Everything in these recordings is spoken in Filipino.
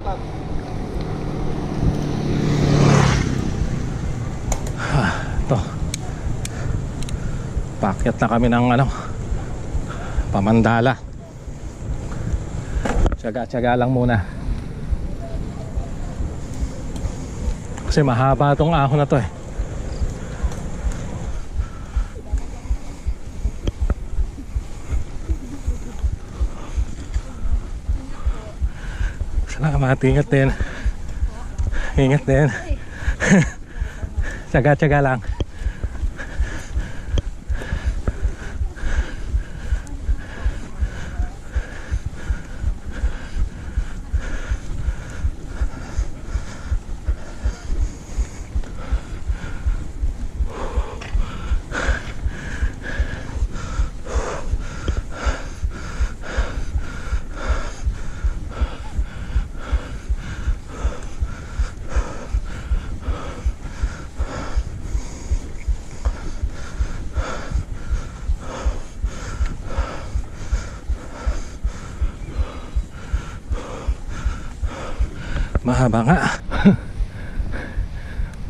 Ito, paakyat na kami ng Pamandala. Tsaga-tsaga lang muna kasi mahaba tong ahon na to eh. Salamat, ingat din. Ingat din. Tsaga-tsaga lang. Mahaba nga.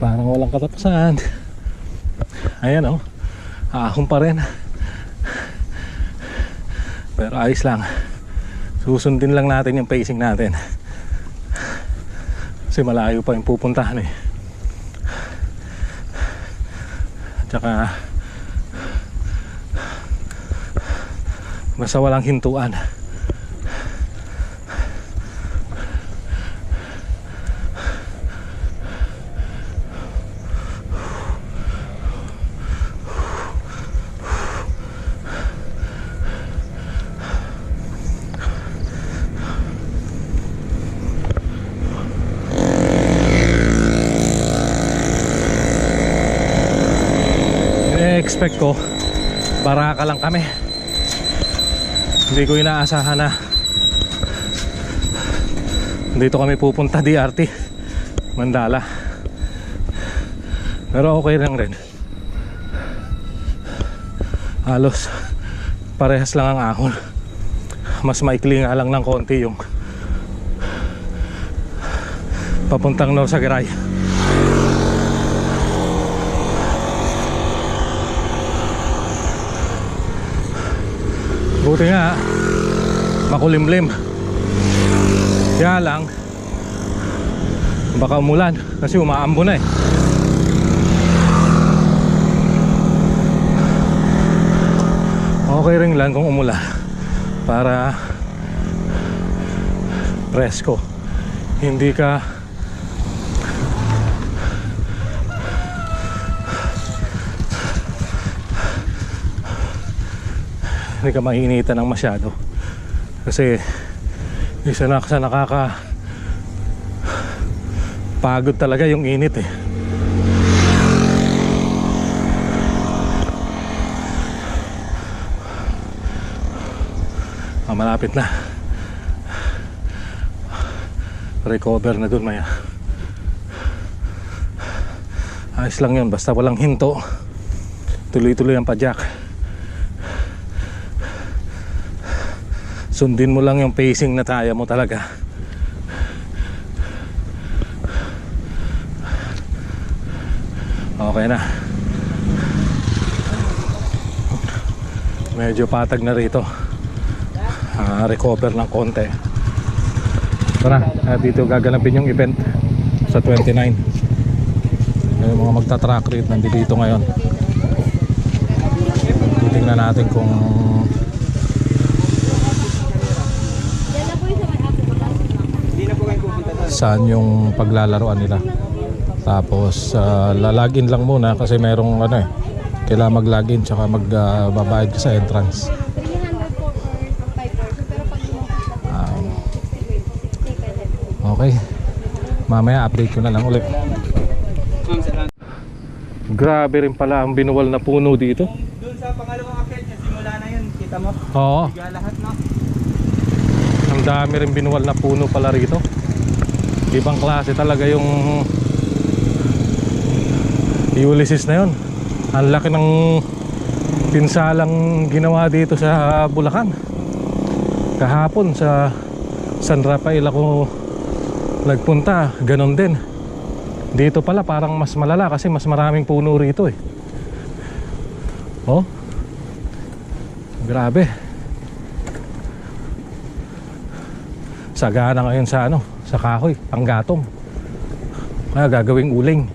Parang walang katapusan. Ayan oh, ahon pa rin. Pero ayos lang. Susundin lang natin yung pacing natin kasi malayo pa yung pupuntahan eh. Tsaka basta walang hintuan. Expect ko baraka lang kami. Hindi ko inaasahan na dito kami pupunta, DRT Mandala. Pero okay lang rin. Halos parehas lang ang ahon. Mas maikli nga lang ng konti yung papuntang Nosagueray. Buti nga makulimlim. Kaya lang baka umulan kasi umaambo na eh. Okay rin lang kung umulan para presko. Hindi ka mainitan ng masyado kasi isa na sa nakaka pagod talaga yung init eh. Malapit na, recover na dun maya. Ayos lang yun basta walang hinto, tuloy-tuloy ang padyak. Sundin mo lang yung pacing na kaya mo talaga. Okay na. Medyo patag na rito. Recover ng konti. Tara, dito gaganapin yung event sa 29. Yung mga magta-track rate nandito ngayon. Titingnan natin kung saan yung paglalaroan nila. Tapos lalagin lang muna kasi merong kailangan mag-login tsaka magbabayad ka sa entrance. Okay, mamaya update ko na lang ulit. Grabe rin pala ang binuwal na puno dito. Doon sa pangalawang akyat niya, simula na yun, kita mo? Oo. Lahat, no? Ang dami rin binuwal na puno pala rito. Ibang klase talaga yung Ulysses na yun. Ang laki ng pinsalang ginawa dito sa Bulacan. Kahapon sa San Rafael ako nagpunta, ganon din. Dito pala parang mas malala kasi mas maraming puno rito eh. Oh, grabe. Sagana ngayon sa ano, sa kahoy, panggatong. Kaya gagawing uling.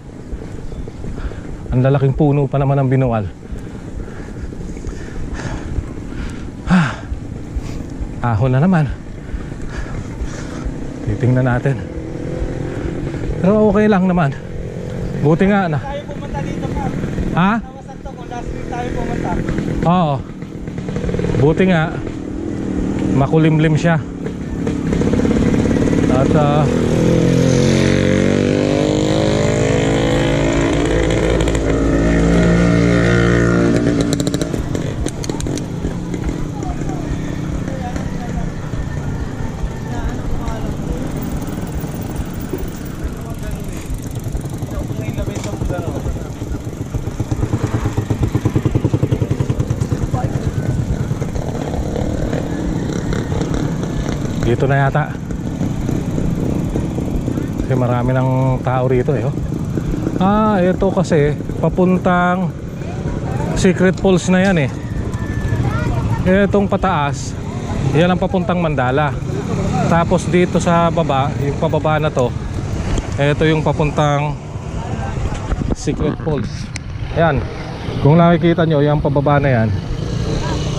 Ang lalaking puno pa naman ang binual. Ahon na naman. Titingnan natin. Pero okay lang naman. Buti nga na. Tayo pumunta dito pa. Ha? Nawasan to kung last week tayo pumunta. Oo. Buti nga makulimlim siya. At dito na yata. Kasi marami ng tao rito eh. Oh. Ito kasi papuntang Secret Falls na yan eh. Itong pataas, yan ang papuntang Mandala. Tapos dito sa baba, yung pababa na to, ito yung papuntang Secret Falls. Ayan, kung nakikita nyo, yung pababa na yan,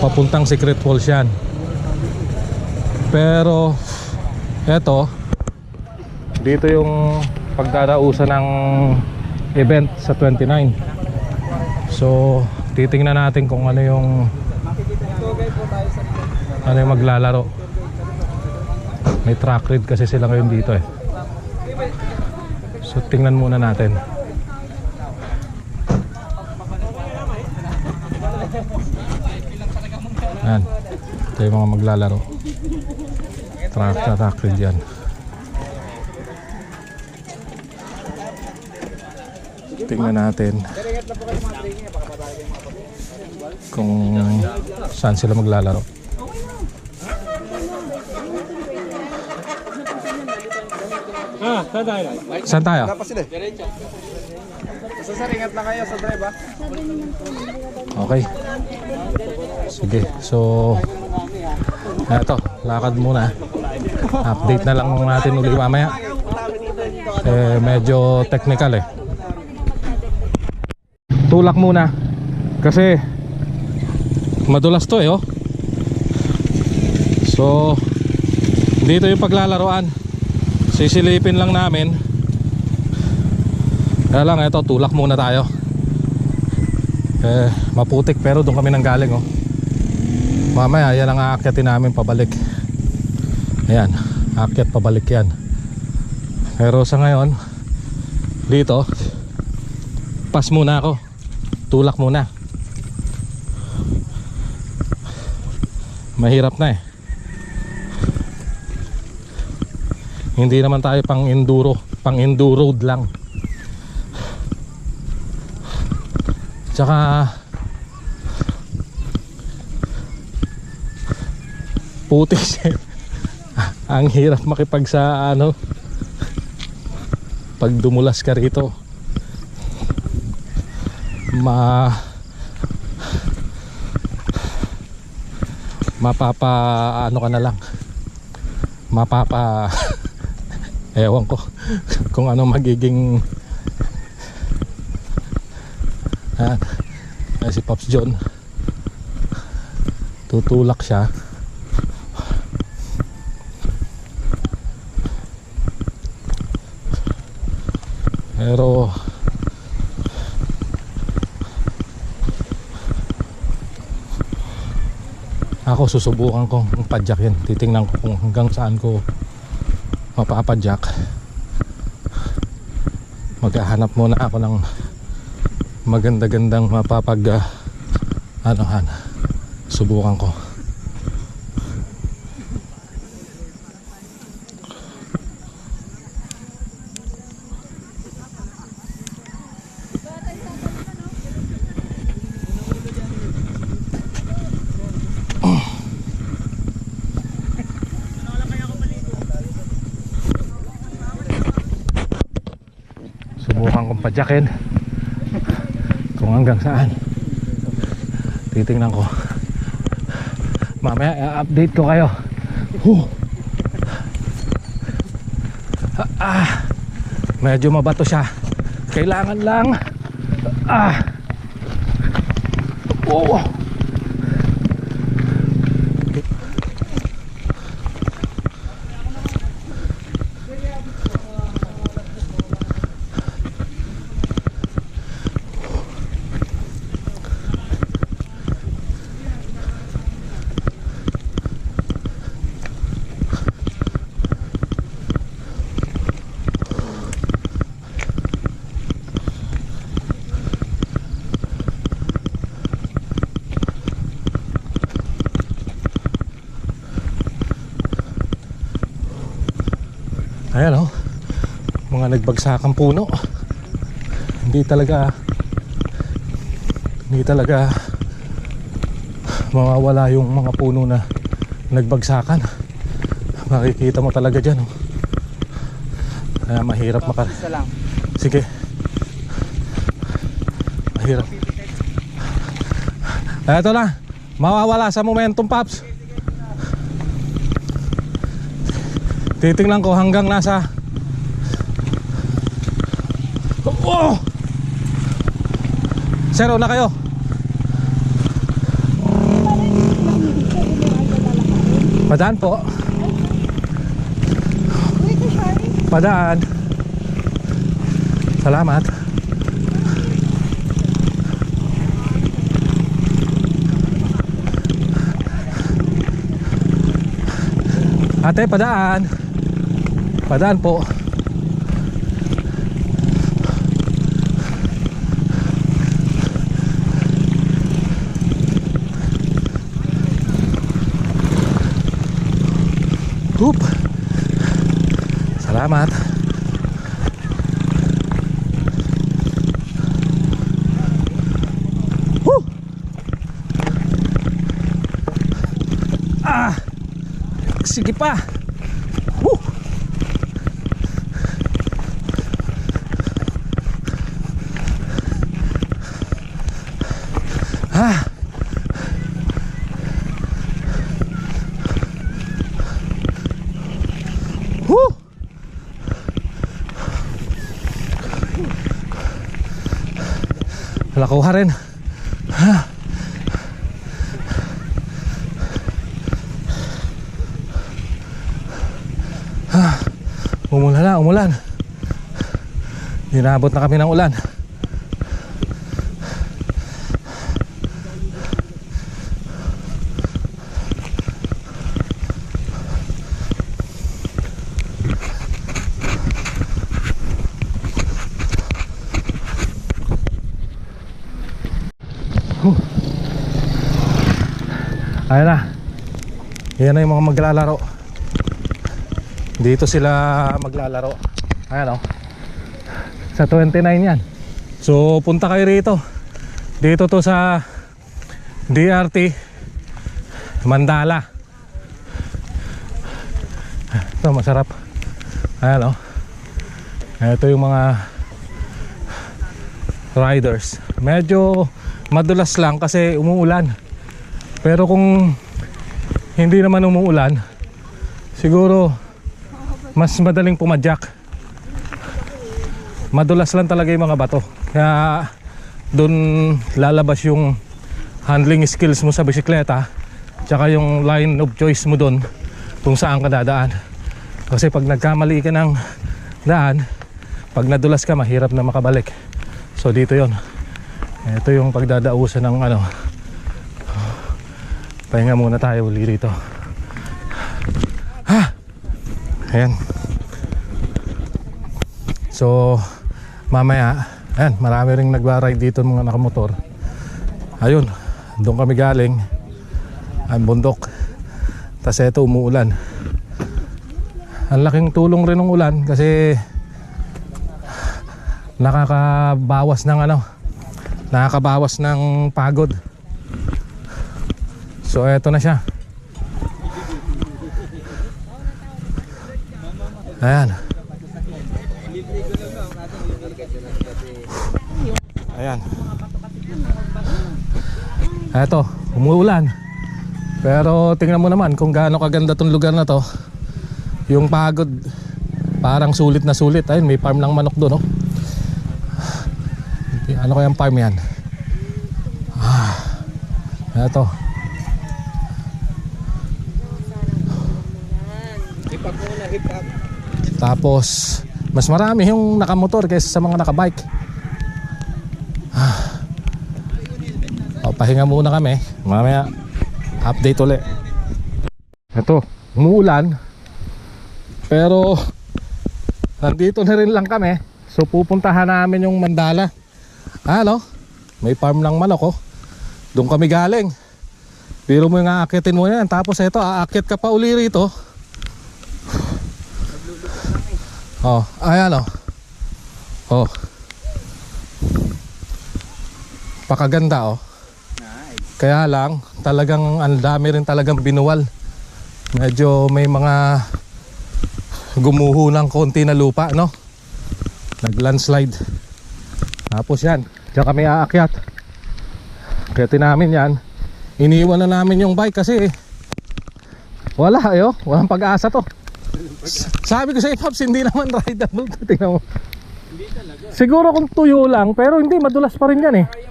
papuntang Secret Falls yan. Pero eto, dito yung pagdarausan ng event sa 29. So titingnan natin kung ano yung maglalaro. May track ride kasi sila ngayon dito eh. So tingnan muna natin. Ayan, ito yung mga maglalaro. Track ride yan. Tingnan natin kung saan sila maglalaro. Saan tayo? Sasaringat na kayo sa drive ha. Okay. Sige, so eto, lakad muna. Update na lang natin uli mamaya. Medyo technical eh. Tulak muna kasi madulas to eh oh. So dito yung paglalaroan. Sisilipin lang namin. Kaya lang ito, tulak muna tayo. Maputik pero doon kami nang galing oh. Mamaya yan ang aakyatin namin pabalik. Ayan, aakyat pabalik yan. Pero sa ngayon dito, pas muna ako. Tulak muna. Mahirap na eh. Hindi naman tayo pang enduro road lang. Tsaka putik siya. Ang hirap makipag sa ano pag dumulas ka rito. Mapapa ano ka na lang. Ewan ko kung ano magiging si Pops John tutulak siya. Pero ako susubukan kong padjak yan. Titingnan ko kung hanggang saan ko mapapadjak. Maghahanap muna ako ng maganda-gandang mapapag anohan. Subukan ko. Subukan kong padyakin kung hanggang saan. Titingnan ko. Mamaya i-update ko kayo. Medyo mabato siya. Kailangan lang ayan o, mga nagbagsakang puno. Hindi talaga mawawala yung mga puno na nagbagsakan. Makikita mo talaga dyan o. Kaya mahirap Isa lang. Sige. Mahirap. Eto na, mawawala sa momentum, Paps. Titingnan ko hanggang nasa Zero na kayo. Padaan po. Padaan. Salamat. Ate, padaan. Padaan po. Hup. Salamat. Sige pa. Lakuha rin. Umulan. Dinabot na kami ng ulan. Ayan na. Ayan na yung mga maglalaro. Dito sila maglalaro. Ayan o. Sa 29 yan. So punta kayo rito. Dito to sa DRT Mandala. Ito masarap. Ayan o. Ito yung mga riders. Medyo madulas lang kasi umuulan. Pero kung hindi naman umuulan, siguro mas madaling pumadyak. Madulas lang talaga yung mga bato. Kaya doon lalabas yung handling skills mo sa bisikleta, tsaka yung line of choice mo doon kung saan ka dadaan. Kasi pag nagkamali ka ng daan, pag nadulas ka, mahirap na makabalik. So dito yon. Ito yung pagdadausan ng ano. Pahinga muna tayo uli rito. Ayan. So mamaya, ayan, marami ring nagwa-ride dito mga nakamotor. Ayun, doon kami galing. Ang bundok. Tas eto umuulan. Ang laking tulong rin ng ulan kasi nakakabawas ng pagod. So eto na siya. Ayan. Ayan. Eto, umuulan. Pero tingnan mo naman kung gaano kaganda tong lugar na to. Yung pagod parang sulit na sulit. Ayun, may farm ng manok doon, oh. Ano kayang farm yan? Eto. Hip-hop muna, hip-hop. Tapos mas marami yung nakamotor kaysa sa mga nakabike. Pahinga muna kami. Mamaya update ulit. Ito, umuulan. Pero nandito na rin lang kami. So pupuntahan namin yung Mandala. Ano? May farm ng manok, oh. Doon kami galing. Pero mo yung aakitin mo yan. Tapos ito, aakit ka pa uli rito. Oh, ayan, oh. Oh. Pakaganda, oh. Kaya lang, talagang ang dami rin talagang binuwal. Medyo may mga gumuho ng konti na lupa, no? Nag-landslide. Tapos yan, diyan kami aakyat. Akyatin namin yan. Iniwan na namin yung bike kasi wala, ayo. Walang pag-asa to. Sabi ko sa Pops, hindi naman rideable to. Tingnan mo. Hindi talaga. Siguro kung tuyo lang, pero hindi, madulas pa rin yan eh. Kaya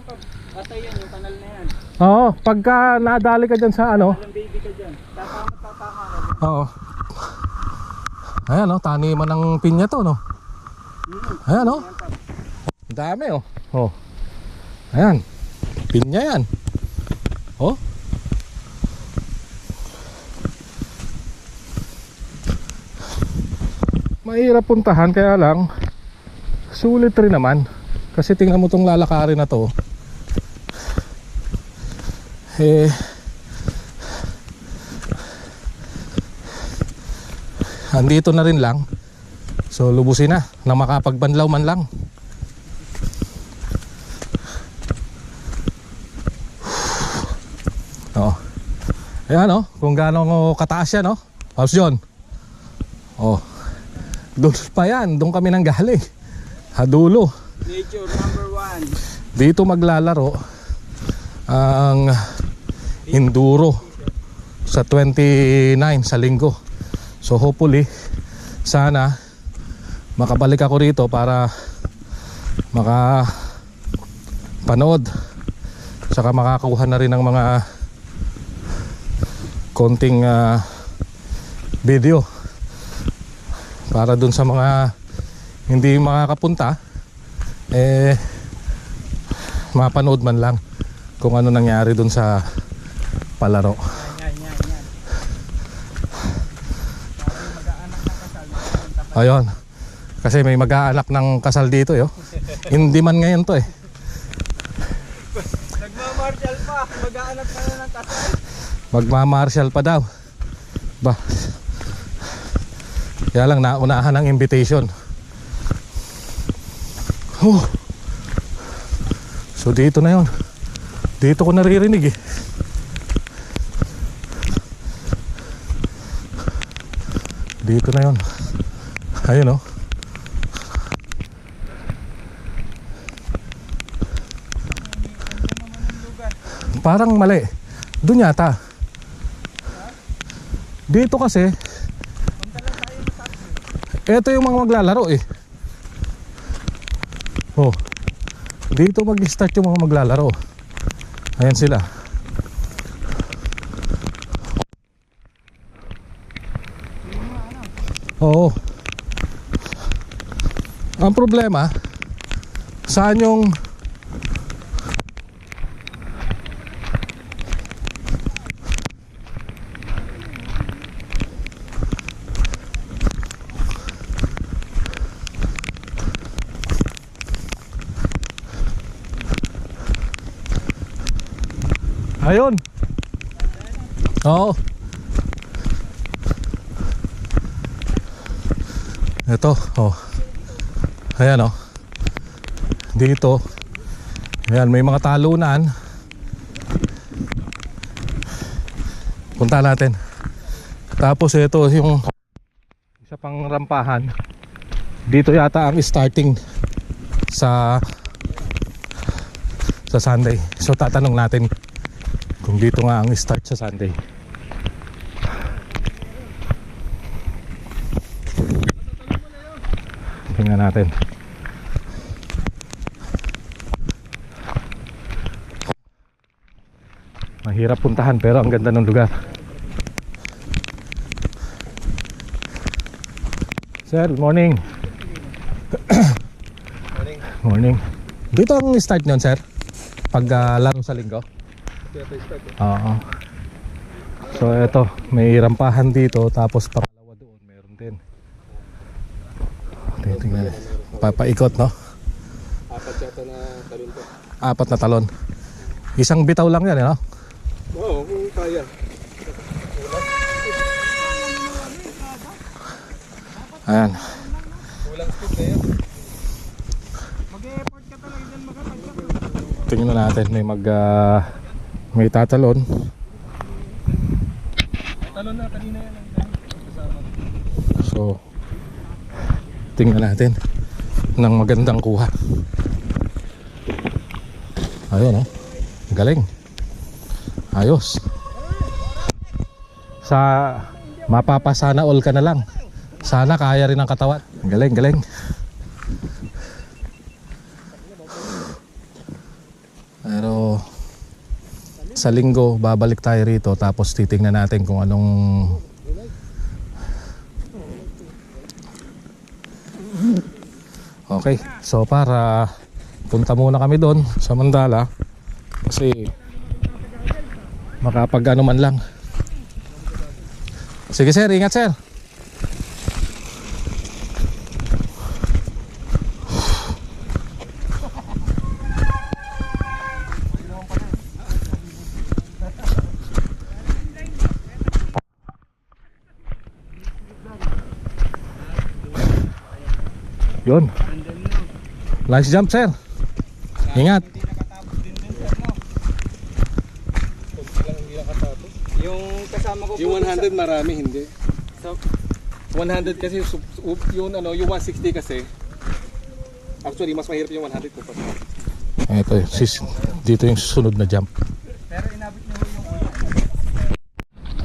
patay yan, yung kanal na yan. Oo, pagka nadali ka dyan sa ano. Walang baby ka dyan. Tatama ka. Oo. Ayan, oh, taniman ng pinya to, no? Ayan, oh. Ang dami, oh. Oh. Ayan. Pinya yan. Oh. Mahirap puntahan, kaya lang sulit rin naman. Kasi tingnan mo tong lalakarin na to. Andito na rin lang. So lubusin na makapagbanlaw man lang. Oh. Ayan, oh, kung gaano kataas yan, oh. House John. Oh. Doon pa yan, doon kami nang galing. Hadulo. Nature number 1. Dito maglalaro ang enduro sa 29 sa linggo. So hopefully sana makabalik ako rito para makapanood, saka makakuha na rin ng mga konting video para dun sa mga hindi makakapunta, mapanood man lang kung ano nangyari dun sa palaro. Ayun, kasi may mag-aanak ng kasal dito, yo. Hindi man ngayon to, eh. Nagmamartial pa, mag-aanap ka na ng kasal. Magmamartial pa daw. Ba, kaya lang naunahan ng invitation. So dito na yon. Dito ko naririnig, eh. Dito na yon. Ayun, oh. Parang mali. Doon yata. Dito kasi ito yung mga maglalaro, eh. Oh. Dito mag-start yung mga maglalaro. Ayan sila. Oo. Ang problema, saan yung ayun. Oo. Ito, oh. Ayan, oh. Dito. Ayan, may mga talunan. Punta natin. Tapos ito yung isa pang rampahan. Dito yata ang starting sa Sunday. So tatanong natin kung dito nga ang start sa Sunday. Tingnan natin. Mahirap puntahan pero ang ganda ng lugar. Sir, good morning. Morning. Dito ang start nyon, sir? Pag laro sa linggo? Oo. So eto, may rampahan dito. Tapos pangalawa doon, meron din. Tingnan. Papaikot, no? Apat yata na talon to. 4 na talon. Isang bitaw lang yan, no? Oo, kung kaya. Ayan. Kulang speed na yan. Tingnan natin, may tatalon. Talon na, kanina yan. So tingnan natin ng magandang kuha. Ayun, galing. Ayos. Sa mapapasana all ka na lang. Sana kaya rin ang katawan. Galing, galing. Pero sa linggo babalik tayo rito tapos titingnan natin kung anong okay. So para punta muna kami doon sa Mandala kasi makapag ano man lang. Sige sir, ingat sir. Yun. Nice jump sir. Ingat. Yung kasama ko Yung po 100 marami, hindi. sa 100 kasi yung ano, yung 160 kasi actually mas mahirap yung 100 ko pa. Ito, dito yung susunod na jump. pero inabot niyo yung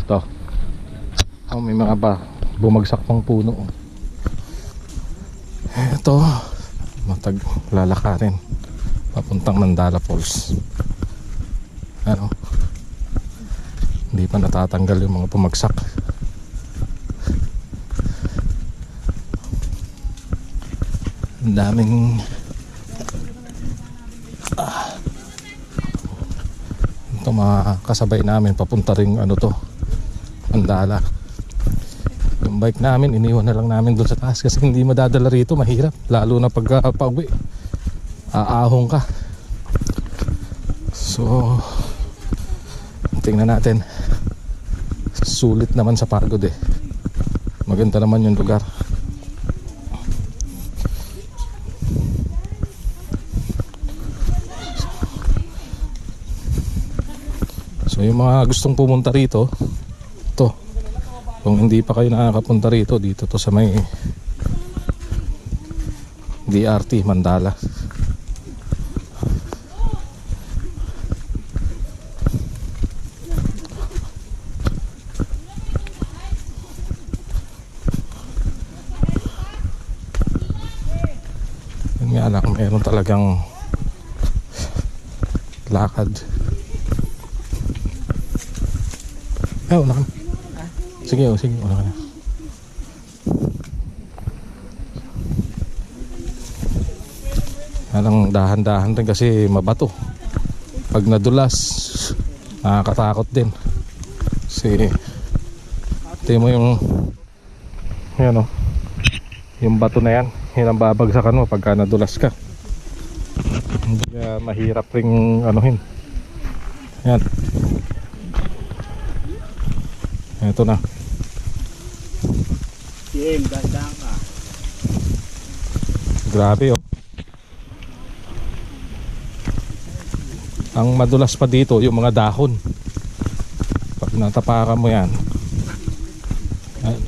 Ito. Oh, may mga bumagsak pang puno. Ito, matag lalakarin papuntang Mandala Falls. Ano? Hindi pa natatanggal yung mga pumagsak. Ang daming ito mga kasabay namin papunta rin ano to Mandala. Yung bike namin iniwan na lang namin doon sa taas kasi hindi madadala rito, mahirap lalo na pag pauwi aahong ka. So tingnan natin. Sulit naman sa pagod maganda naman yung lugar. So yung mga gustong pumunta rito, to kung hindi pa kayo nakakapunta rito, dito to sa may DRT Mandala. Yun nga lang, meron talagang lakad. Una ka na. Sige, sige, una ka na. Alang dahan-dahan rin kasi mabato. Pag nadulas, nakakatakot din. Kasi tingnan mo yung yan yung bato na yan, yun ang babagsakan mo pagka nadulas ka. Hindi mahirap ring anuhin. Yan. Ito na. Game, gandang ka. Grabe Ang madulas pa dito yung mga dahon. Pag natapakan mo yan. Ayan.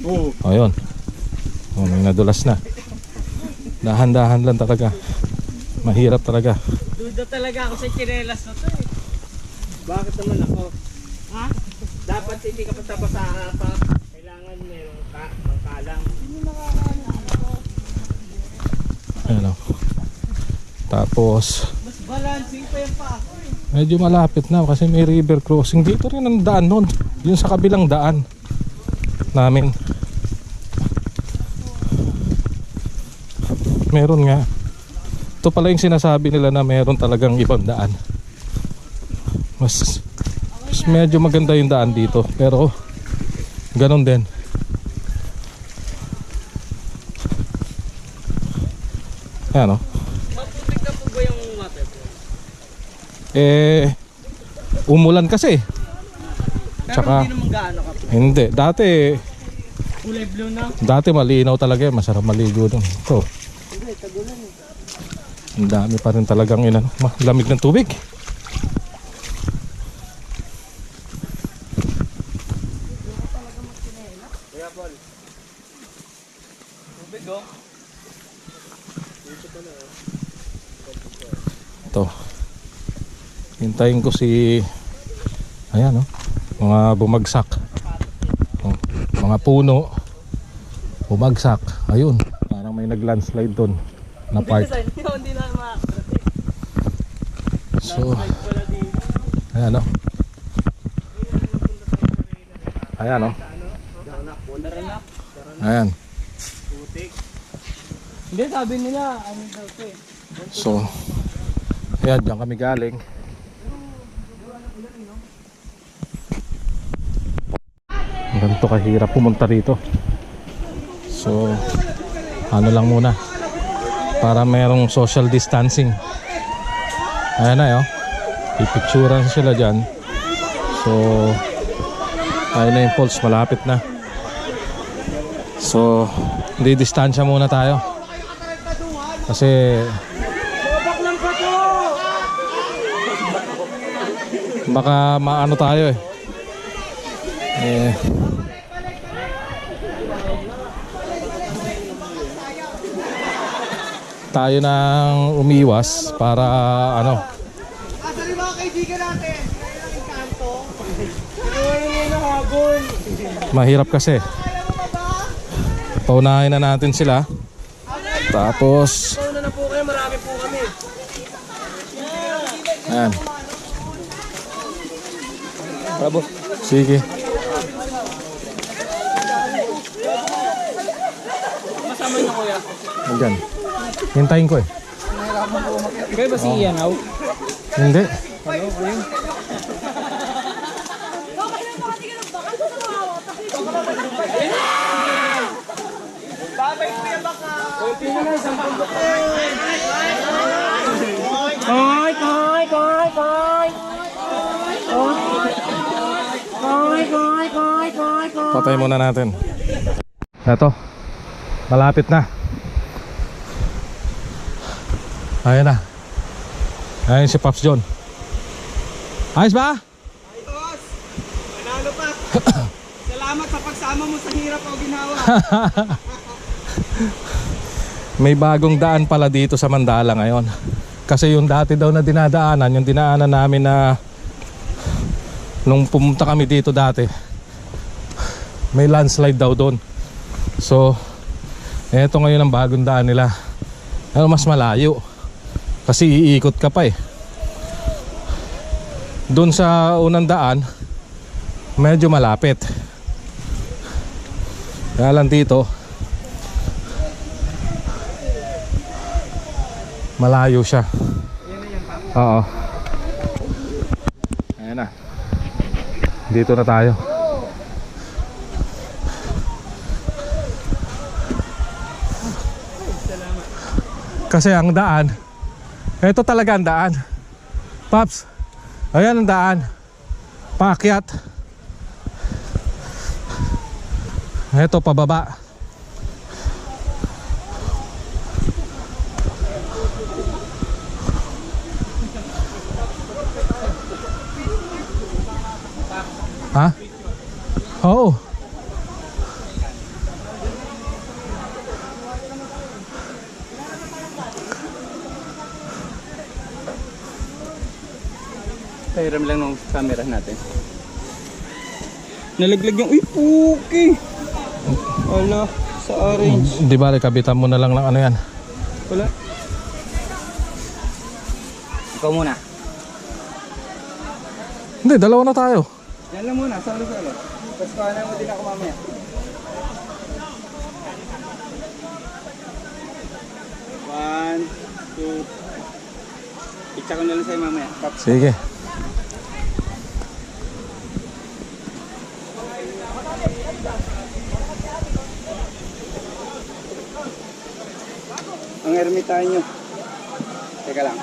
Oh, yun. May nadulas na. Dahan-dahan lang talaga. Mahirap talaga. Duda talaga ako sa chinelas na to eh. Bakit naman ako? Ha? Dapat hindi ka patapa sa harap. Kailangan merong kalang. Ayan o. Tapos Mas balancing pa yung pa ako eh. medyo malapit na kasi may river crossing. Dito rin ang daan nun. Yun sa kabilang daan namin. Meron nga. Ito pala yung sinasabi nila na meron talagang ibang daan. Mas medyo maganda yung daan dito. Pero ganun din. Ayan o. Maputik na po ba yung water? Umulan kasi. Pero Tsaka- hindi naman gaano ka po. Hindi. Kulay blue na. Dati malinaw talaga. Masarap maligo dun. Ito. Hindi, tagulan eh. Ang dami pa rin talagang lamig ng tubig. Kaya Paul. Tubig oh. Ito. Hintayin ko si ayan mga bumagsak. Mga puno bumagsak. Ayun. Parang may nag-landslide doon na part. Hindi na makakarating. So, Wala dito. ayan o. Ayan o. Daranak. Ayan. Putik. Hindi, sabi nila, ano daw ito eh. So, ayan, dyan kami galing. Ganito kahirap pumunta rito. So, ano lang muna para merong social distancing. Ayan na yun. Pipicturan sila dyan. So, ayun na yung falls, malapit na. So, di distansya muna tayo. Kasi baka maano tayo eh. Tayo nang umiwas para ano. Asan yung mga kaibigan natin? Ngayon ang kanto. Ngayon yung nahabol. Mahirap kasi. Paunahin na natin sila. Tapos Pauna na po kayo, marami po kami. ayan. Bravo. Sige. Masama niyo kuya. Andyan. Hintayin ko eh. Kaya ba si Ian Au? Hindi. Babay kuya baka. Patay muna natin. Ito. Malapit na. Ayan na. Ayan si Pops John. Ayos ba? Ayos! Manalo pa! Salamat sa pagsama mo sa hirap o ginawa. May bagong daan pala dito sa Mandala ngayon. Kasi yung dati daw na dinadaanan, yung dinaanan namin na nung pumunta kami dito dati, may landslide daw doon. So, eto ngayon ang bagong daan nila. Pero mas malayo. Kasi iikot ka pa eh. Doon sa unang daan, medyo malapit. Kaya lang dito, malayo siya. Oo. Ayan na. Dito na tayo. Kasi ang daan, ito talaga ang daan. Paps, ayan ang daan. Paakyat. Ito pababa. Ha? Oo. Pahiram lang ng camera natin. Nalaglag yung... Uy, puki! Wala, sa orange. Di ba, kabitan mo na lang ng ano yan. Wala. Ikaw muna. Hindi, dalawa na tayo. Yan lang muna, salo-salo. Tapos kahanan mo din ako mamaya. One, two. Picture ko na lang sa'yo mamaya. Sige. Ang ermitanyo. Teka lang.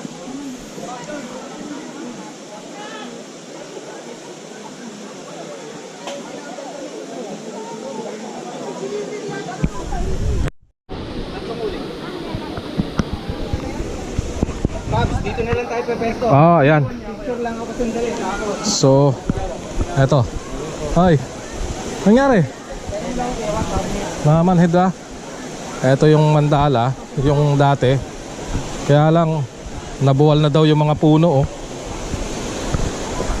Babs, dito na lang tayo pepesto. Ah, ayan. Picture lang ako sandali. Ako. So, eto. Ay, nangyari? Mamanhid ah. Eto yung mandala, yung dati. Kaya lang, nabuwal na daw yung mga puno oh.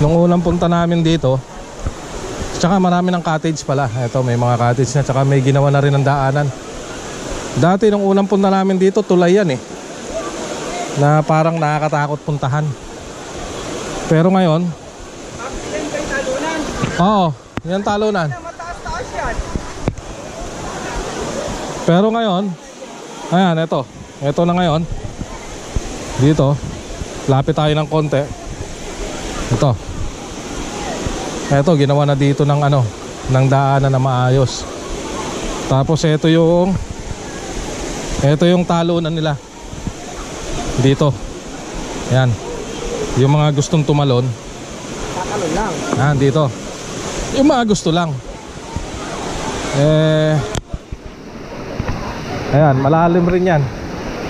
Nung unang punta namin dito, tsaka marami ng cottage pala. Eto, may mga cottage na, tsaka may ginawa na rin ng daanan. Dati nung unang punta namin dito, tulay yan eh, na parang nakakatakot puntahan. Pero ngayon, oo, yan talunan. Mataas-taas yan. Pero ngayon, ayan, ito na ngayon. Dito, lapit tayo ng konti. Ito, ginawa na dito ng ano, ng daanan na maayos. Tapos ito yung talunan nila. Dito. Ayan. Yung mga gustong tumalon. Tatalon lang. Ayan, dito. Yung mga gusto lang. Ayan, malalim rin yan.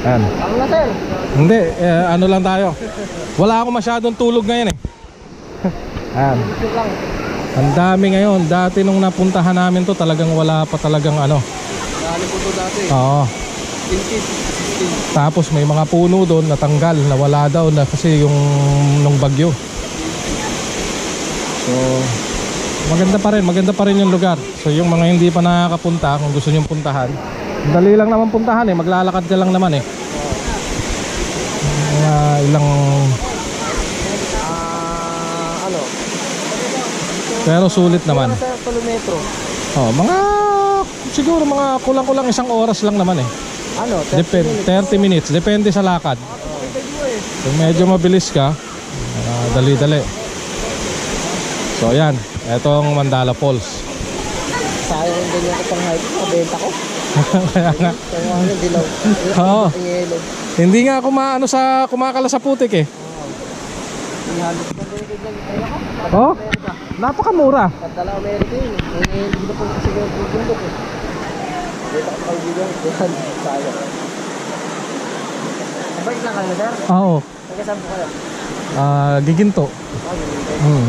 Ayan. Ako na sir. Hindi, ano lang tayo. Wala akong masyadong tulog ngayon eh. Ayan. Picture lang. Ang dami ngayon. Dati nung napuntahan namin to, talagang wala pa talagang ano. Dali po to dati. Oo. Tapos may mga puno doon natanggal, nawala daw na kasi yung nung bagyo. So, maganda pa rin yung lugar. So yung mga hindi pa nakakapunta, kung gusto nyo puntahan, dali lang naman puntahan eh, maglalakad ka lang naman eh. Mga ilang Ano? pero sulit naman. Sa kilometro. Oh, mga siguro mga kulang-kulang 1 oras lang naman eh. Ano? 30 minutes, depende sa lakad. Kung medyo mabilis ka, dali-dali. So ayan, etong Mandala Falls. Sayang yung ganyan ko pang height. Mabenta ko. Kaya nga. Kaya ano, dilaw. Oo. Yellow. Hindi nga kumakala sa putik eh. Ihalos na ganyan ganyan. Oh, napakamura. Katala Amerika yun. Hindi na po kasi yung bundok eh. Dito ka pag-ibig. Sayang. Bike lang kayo sir? Oo. Nagkasama po kayo? Giginto. Ganyan.